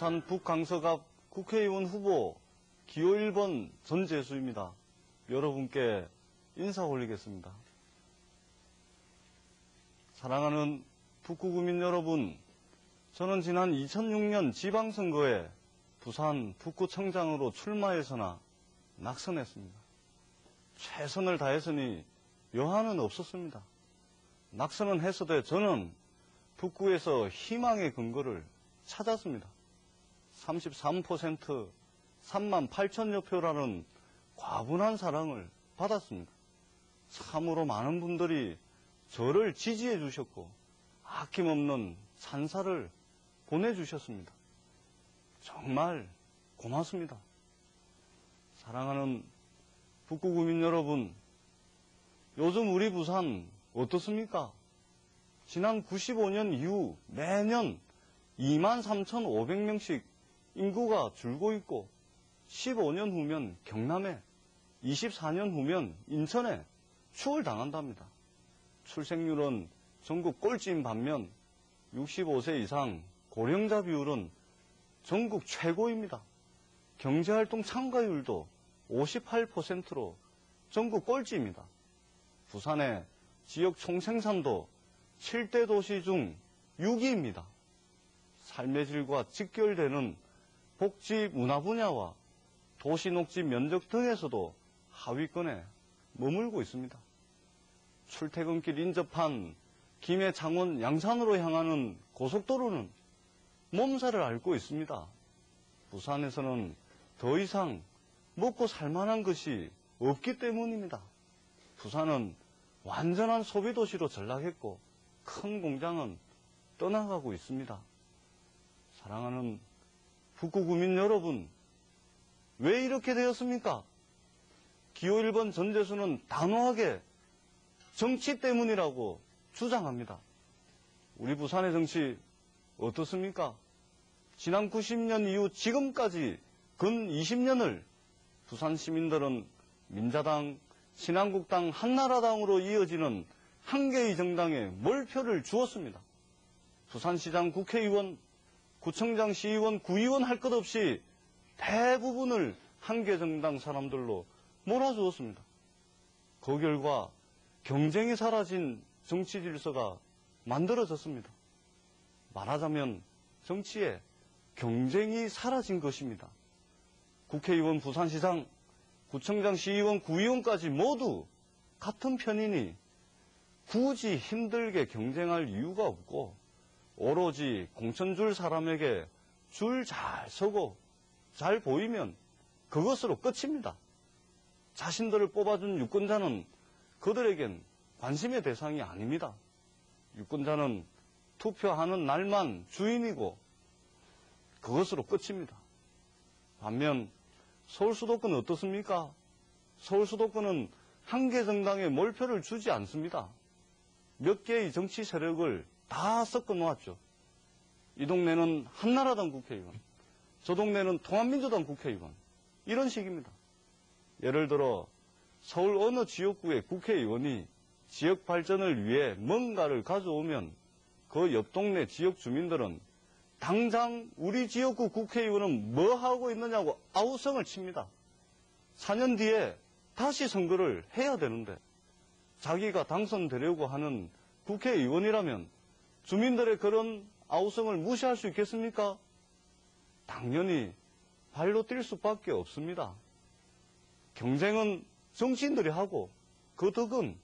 부산 북강서갑 국회의원 후보 기호 1번 전재수입니다. 여러분께 인사 올리겠습니다. 사랑하는 북구구민 여러분, 저는 지난 2006년 지방선거에 부산 북구청장으로 출마해서나 낙선했습니다. 최선을 다했으니 여한은 없었습니다. 낙선은 했어도 저는 북구에서 희망의 근거를 찾았습니다. 33%, 3만 8천여 표라는 과분한 사랑을 받았습니다. 참으로 많은 분들이 저를 지지해 주셨고 아낌없는 찬사를 보내주셨습니다. 정말 고맙습니다. 사랑하는 북구구민 여러분, 요즘 우리 부산 어떻습니까? 지난 95년 이후 매년 23,500명씩 인구가 줄고 있고 15년 후면 경남에, 24년 후면 인천에 추월당한답니다. 출생률은 전국 꼴찌인 반면 65세 이상 고령자 비율은 전국 최고입니다. 경제활동 참가율도 58%로 전국 꼴찌입니다. 부산의 지역 총생산도 7대 도시 중 6위입니다. 삶의 질과 직결되는 복지 문화 분야와 도시 녹지 면적 등에서도 하위권에 머물고 있습니다. 출퇴근길 인접한 김해, 창원, 양산으로 향하는 고속도로는 몸살을 앓고 있습니다. 부산에서는 더 이상 먹고 살만한 것이 없기 때문입니다. 부산은 완전한 소비도시로 전락했고 큰 공장은 떠나가고 있습니다. 사랑하는 북구구민 여러분, 왜 이렇게 되었습니까? 기호 1번 전재수는 단호하게 정치 때문이라고 주장합니다. 우리 부산의 정치 어떻습니까? 지난 90년 이후 지금까지 근 20년을 부산 시민들은 민자당, 신한국당, 한나라당으로 이어지는 한 개의 정당에 몰표를 주었습니다. 부산시장, 국회의원, 구청장, 시의원, 구의원 할 것 없이 대부분을 한 개 정당 사람들로 몰아주었습니다. 그 결과 경쟁이 사라진 정치 질서가 만들어졌습니다. 말하자면 정치에 경쟁이 사라진 것입니다. 국회의원, 부산시장, 구청장, 시의원, 구의원까지 모두 같은 편이니 굳이 힘들게 경쟁할 이유가 없고 오로지 공천 줄 사람에게 줄 잘 서고 잘 보이면 그것으로 끝입니다. 자신들을 뽑아준 유권자는 그들에겐 관심의 대상이 아닙니다. 유권자는 투표하는 날만 주인이고 그것으로 끝입니다. 반면 서울 수도권은 어떻습니까? 서울 수도권은 한 개 정당에 몰표를 주지 않습니다. 몇 개의 정치 세력을 다 섞어 놓았죠. 이 동네는 한나라당 국회의원, 저 동네는 통합민주당 국회의원, 이런 식입니다. 예를 들어 서울 어느 지역구의 국회의원이 지역 발전을 위해 뭔가를 가져오면 그 옆 동네 지역 주민들은 당장 우리 지역구 국회의원은 뭐 하고 있느냐고 아우성을 칩니다. 4년 뒤에 다시 선거를 해야 되는데 자기가 당선되려고 하는 국회의원이라면 주민들의 그런 아우성을 무시할 수 있겠습니까? 당연히 발로 뛸 수밖에 없습니다. 경쟁은 정치인들이 하고 그 덕은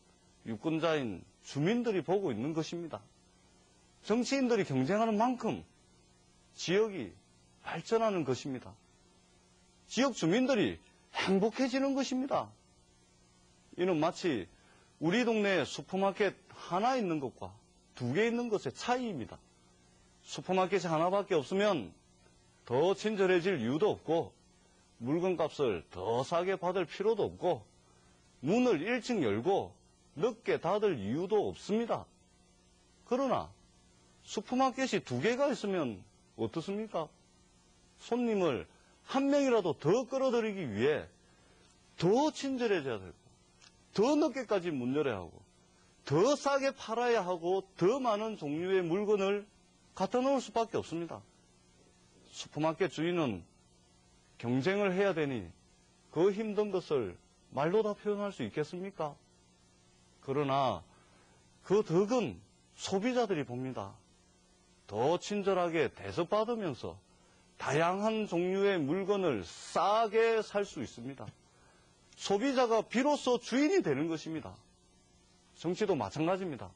유권자인 주민들이 보고 있는 것입니다. 정치인들이 경쟁하는 만큼 지역이 발전하는 것입니다. 지역 주민들이 행복해지는 것입니다. 이는 마치 우리 동네에 슈퍼마켓 하나 있는 것과 2개 있는 것의 차이입니다. 슈퍼마켓이 하나밖에 없으면 더 친절해질 이유도 없고 물건값을 더 싸게 받을 필요도 없고 문을 일찍 열고 늦게 닫을 이유도 없습니다. 그러나 슈퍼마켓이 2개가 있으면 어떻습니까? 손님을 한 명이라도 더 끌어들이기 위해 더 친절해져야 되고 더 늦게까지 문 열어야 하고 더 싸게 팔아야 하고 더 많은 종류의 물건을 갖다 놓을 수밖에 없습니다. 슈퍼마켓 주인은 경쟁을 해야 되니 그 힘든 것을 말로 다 표현할 수 있겠습니까? 그러나 그 덕은 소비자들이 봅니다. 더 친절하게 대접받으면서 다양한 종류의 물건을 싸게 살 수 있습니다. 소비자가 비로소 주인이 되는 것입니다. 정치도 마찬가지입니다.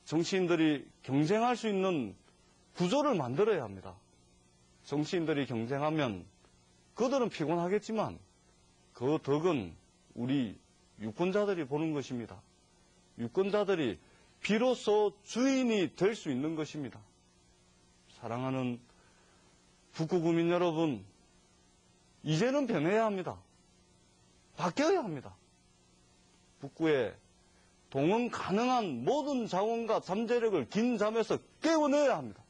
정치인들이 경쟁할 수 있는 구조를 만들어야 합니다. 정치인들이 경쟁하면 그들은 피곤하겠지만 그 덕은 우리 유권자들이 보는 것입니다. 유권자들이 비로소 주인이 될 수 있는 것입니다. 사랑하는 북구구민 여러분, 이제는 변해야 합니다. 바뀌어야 합니다. 북구에 동원 가능한 모든 자원과 잠재력을 긴 잠에서 깨워내야 합니다.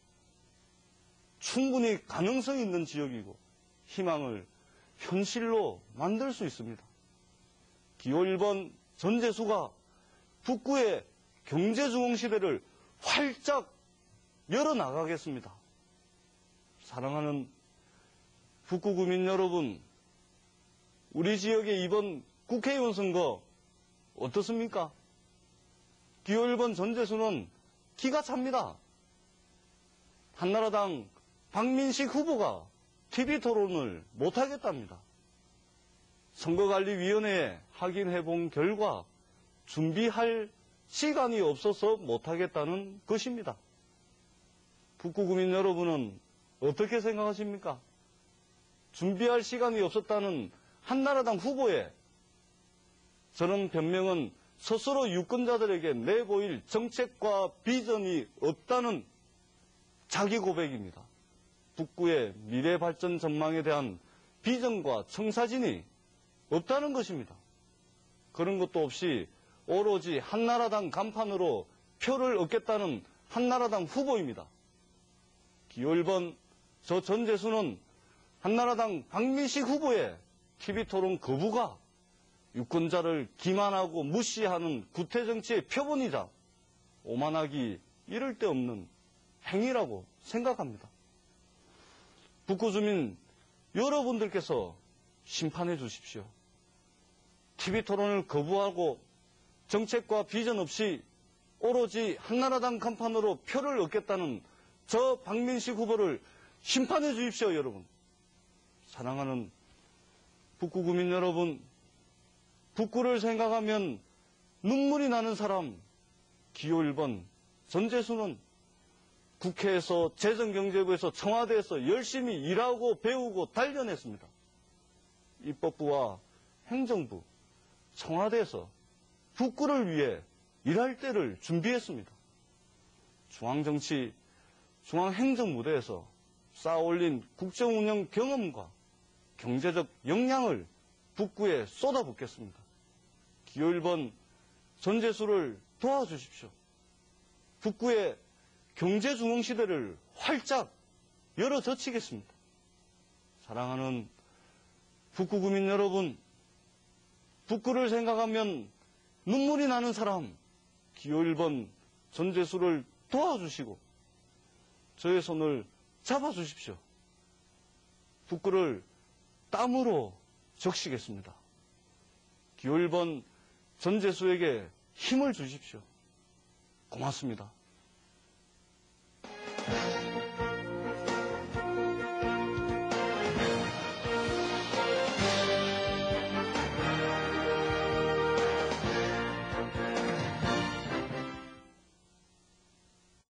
충분히 가능성이 있는 지역이고 희망을 현실로 만들 수 있습니다. 기호 1번 전재수가 북구의 경제중흥시대를 활짝 열어나가겠습니다. 사랑하는 북구구민 여러분, 우리 지역의 이번 국회의원 선거 어떻습니까? 기호 1번 전재수는 기가 찹니다. 한나라당 박민식 후보가 TV토론을 못하겠답니다. 선거관리위원회에 확인해본 결과 준비할 시간이 없어서 못하겠다는 것입니다. 북구구민 여러분은 어떻게 생각하십니까? 준비할 시간이 없었다는 한나라당 후보의 저런 변명은 스스로 유권자들에게 내보일 정책과 비전이 없다는 자기 고백입니다. 북구의 미래 발전 전망에 대한 비전과 청사진이 없다는 것입니다. 그런 것도 없이 오로지 한나라당 간판으로 표를 얻겠다는 한나라당 후보입니다. 기호 1번 저 전재수는 한나라당 박민식 후보의 TV토론 거부가 유권자를 기만하고 무시하는 구태정치의 표본이자 오만하기 이를 데 없는 행위라고 생각합니다. 북구 주민 여러분들께서 심판해 주십시오. TV토론을 거부하고 정책과 비전 없이 오로지 한나라당 간판으로 표를 얻겠다는 저 박민식 후보를 심판해 주십시오, 여러분. 사랑하는 북구구민 여러분, 북구를 생각하면 눈물이 나는 사람, 기호 1번 전재수는 국회에서 재정경제부에서 청와대에서 열심히 일하고 배우고 단련했습니다. 입법부와 행정부, 청와대에서 북구를 위해 일할 때를 준비했습니다. 중앙정치, 중앙행정무대에서 쌓아올린 국정운영 경험과 경제적 역량을 북구에 쏟아붓겠습니다. 기호 1번 전재수를 도와주십시오. 북구의 경제중흥시대를 활짝 열어젖히겠습니다. 사랑하는 북구구민 여러분, 북구를 생각하면 눈물이 나는 사람, 기호 1번 전재수를 도와주시고 저의 손을 잡아주십시오. 북구를 땀으로 적시겠습니다. 기호 1번 전재수에게 힘을 주십시오. 고맙습니다.